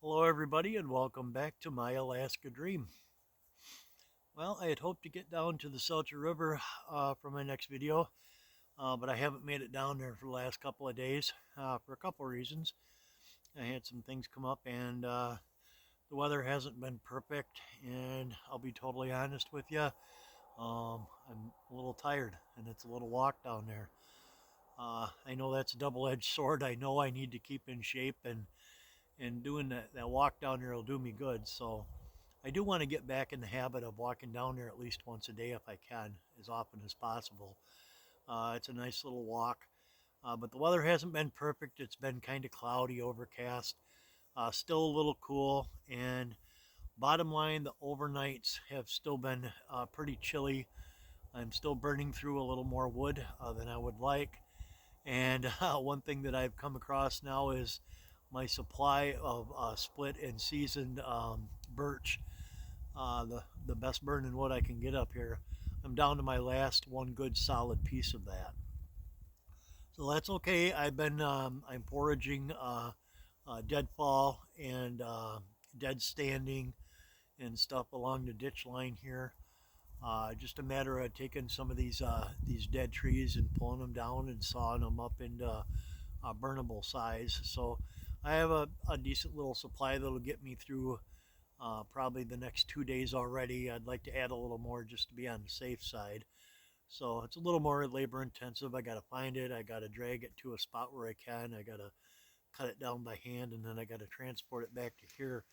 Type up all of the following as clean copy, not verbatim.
Hello, everybody, and welcome back to My Alaska Dream. Well, I had hoped to get down to the Selcher River for my next video, but I haven't made it down there for the last couple of days for a couple of reasons. I had some things come up, and the weather hasn't been perfect, and I'll be totally honest with you. I'm a little tired, and it's a little walk down there. I know that's a double-edged sword. I know I need to keep in shape, and doing that walk down there will do me good. So I do want to get back in the habit of walking down there at least once a day if I can, as often as possible. It's a nice little walk, but the weather hasn't been perfect. It's been kind of cloudy, overcast, still a little cool, and bottom line, the overnights have still been pretty chilly. I'm still burning through a little more wood than I would like. And one thing that I've come across now is my supply of split and seasoned birch, the best burning wood I can get up here. I'm down to my last one good solid piece of that. So that's okay. I'm foraging deadfall and dead standing and stuff along the ditch line here. Just a matter of taking some of these dead trees and pulling them down and sawing them up into burnable size. So I have a decent little supply that'll get me through probably the next 2 days already. I'd like to add a little more just to be on the safe side. So it's a little more labor intensive. I got to find it. I got to drag it to a spot where I can. I got to cut it down by hand, and then I got to transport it back to here.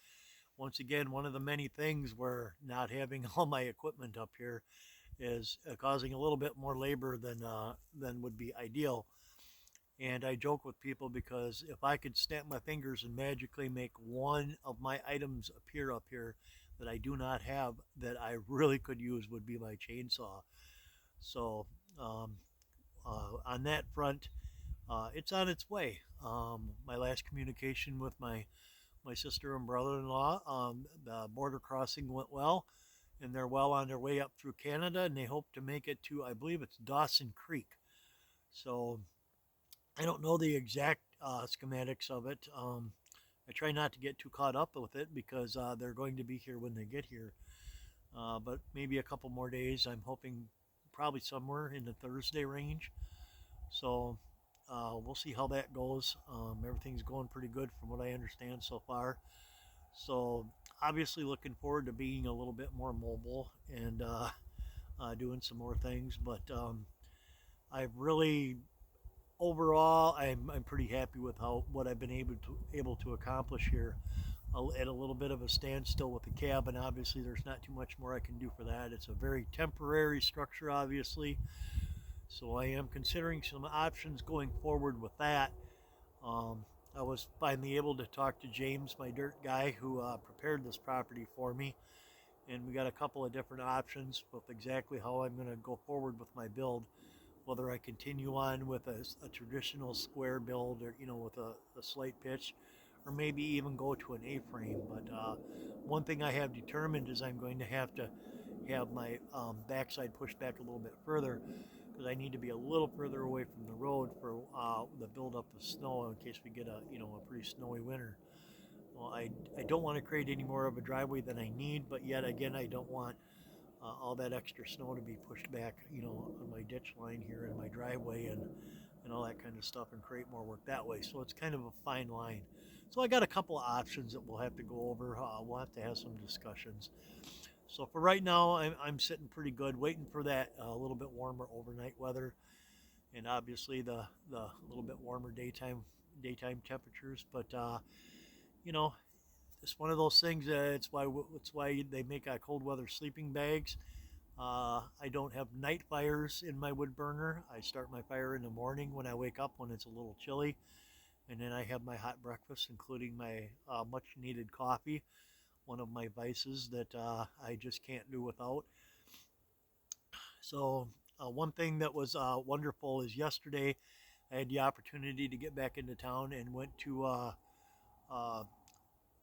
Once again, one of the many things where not having all my equipment up here is causing a little bit more labor than would be ideal. And I joke with people because if I could snap my fingers and magically make one of my items appear up here that I do not have that I really could use would be my chainsaw. So um, on that front, it's on its way. My last communication with my sister and brother-in-law, the border crossing went well, and they're well on their way up through Canada, and they hope to make it to, I believe it's Dawson Creek. So I don't know the exact schematics of it. I try not to get too caught up with it because they're going to be here when they get here. But maybe a couple more days. I'm hoping probably somewhere in the Thursday range. So we'll see how that goes. Everything's going pretty good from what I understand so far. So obviously looking forward to being a little bit more mobile and doing some more things. But I've really overall, I'm pretty happy with how what I've been able to accomplish here. At a little bit of a standstill with the cabin. Obviously, there's not too much more I can do for that. It's a very temporary structure, obviously. So I am considering some options going forward with that. Um, I was finally able to talk to James, my dirt guy, who prepared this property for me, and we got a couple of different options with exactly how I'm going to go forward with my build, whether I continue on with a traditional square build or with a slight pitch, or maybe even go to an A-frame. But one thing I have determined is I'm going to have my backside pushed back a little bit further because I need to be a little further away from the road for the buildup of snow in case we get a pretty snowy winter. Well, I don't want to create any more of a driveway than I need, but yet again I don't want all that extra snow to be pushed back, on my ditch line here in my driveway and all that kind of stuff and create more work that way. So it's kind of a fine line. So I got a couple of options that we'll have to go over. We'll have to have some discussions. So for right now, I'm sitting pretty good, waiting for that little bit warmer overnight weather, and obviously the little bit warmer daytime temperatures. But you know, it's one of those things. It's why they make cold weather sleeping bags. I don't have night fires in my wood burner. I start my fire in the morning when I wake up when it's a little chilly, and then I have my hot breakfast, including my much needed coffee, one of my vices that I just can't do without. So, one thing that was wonderful is yesterday I had the opportunity to get back into town and went to uh,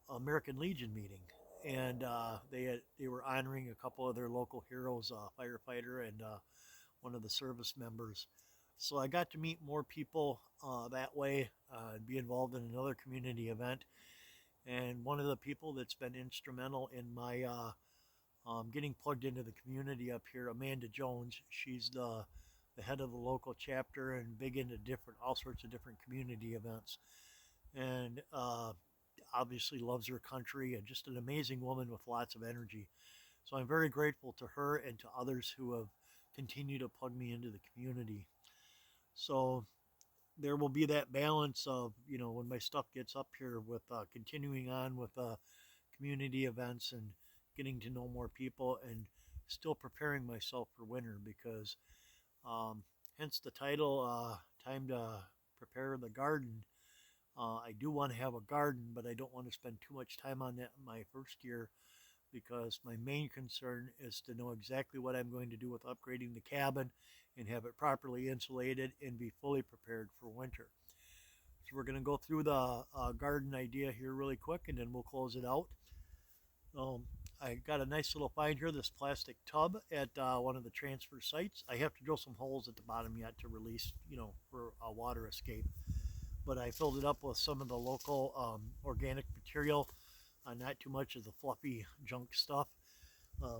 American Legion meeting, and they were honoring a couple of their local heroes, a firefighter and one of the service members. So I got to meet more people that way, and be involved in another community event. and one of the people that's been instrumental in my getting plugged into the community up here, Amanda Jones. She's the head of the local chapter and big into all sorts of different community events, and obviously loves her country and just an amazing woman with lots of energy. So I'm very grateful to her and to others who have continued to plug me into the community. So there will be that balance of, when my stuff gets up here with continuing on with community events and getting to know more people and still preparing myself for winter because hence the title, Time to Prepare the Garden. I do want to have a garden, but I don't want to spend too much time on that in my first year because my main concern is to know exactly what I'm going to do with upgrading the cabin and have it properly insulated and be fully prepared for winter. So we're going to go through the garden idea here really quick and then we'll close it out. I got a nice little find here, this plastic tub at one of the transfer sites. I have to drill some holes at the bottom yet to release, for a water escape. But I filled it up with some of the local organic material, not too much of the fluffy junk stuff,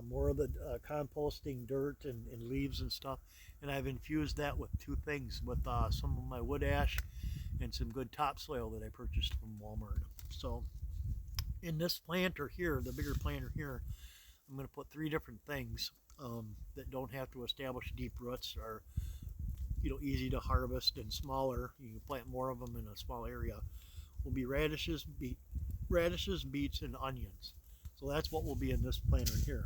more of the composting dirt and leaves and stuff. And I've infused that with two things, with some of my wood ash and some good topsoil that I purchased from Walmart. So in this planter here, the bigger planter here, I'm going to put three different things that don't have to establish deep roots, are easy to harvest and smaller. You can plant more of them in a small area. Will be radishes, beets, and onions. So that's what will be in this planter here.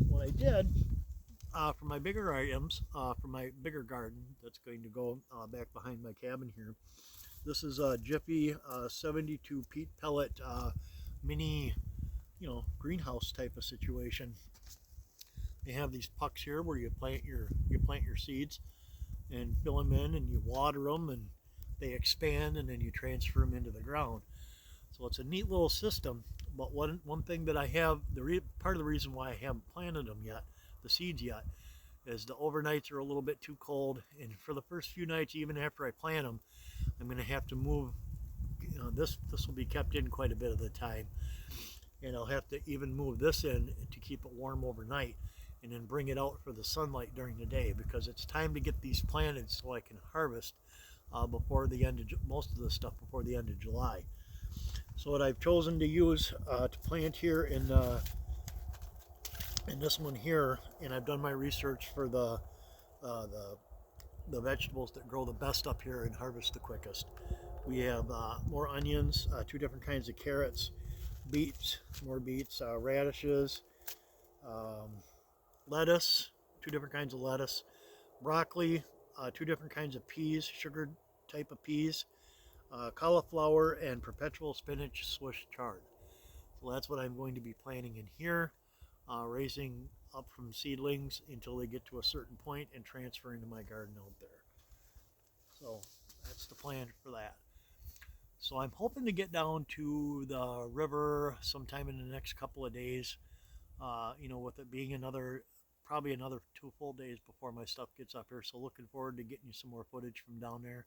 What I did for my bigger items, for my bigger garden that's going to go back behind my cabin here, this is a Jiffy 72 peat pellet mini, greenhouse type of situation. They have these pucks here where you plant your seeds and fill them in, and you water them, and they expand, and then you transfer them into the ground. So it's a neat little system. But one thing that I have, part of the reason why I haven't planted them yet, the seeds yet, is the overnights are a little bit too cold, and for the first few nights, even after I plant them, I'm going to have to move. This will be kept in quite a bit of the time, and I'll have to even move this in to keep it warm overnight, and then bring it out for the sunlight during the day, because it's time to get these planted so I can harvest before the end of most of the stuff before the end of July. So what I've chosen to use to plant here in this one here, and I've done my research for the vegetables that grow the best up here and harvest the quickest. We have more onions, two different kinds of carrots, beets, more beets, radishes, lettuce, two different kinds of lettuce, broccoli, two different kinds of peas, sugared type of peas, cauliflower, and perpetual spinach Swiss chard. So that's what I'm going to be planting in here, raising up from seedlings until they get to a certain point and transferring to my garden out there. So that's the plan for that. So I'm hoping to get down to the river sometime in the next couple of days, with it being probably another 2 full days before my stuff gets up here. So looking forward to getting you some more footage from down there,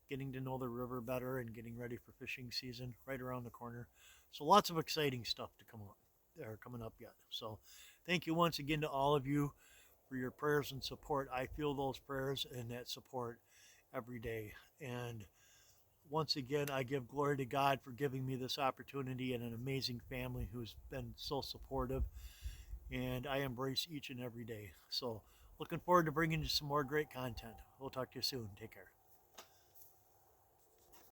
getting to know the river better, and getting ready for fishing season right around the corner. So lots of exciting stuff to come up. They're coming up yet. So thank you once again to all of you for your prayers and support. I feel those prayers and that support every day. And once again, I give glory to God for giving me this opportunity and an amazing family who's been so supportive. And I embrace each and every day. So looking forward to bringing you some more great content. We'll talk to you soon. Take care.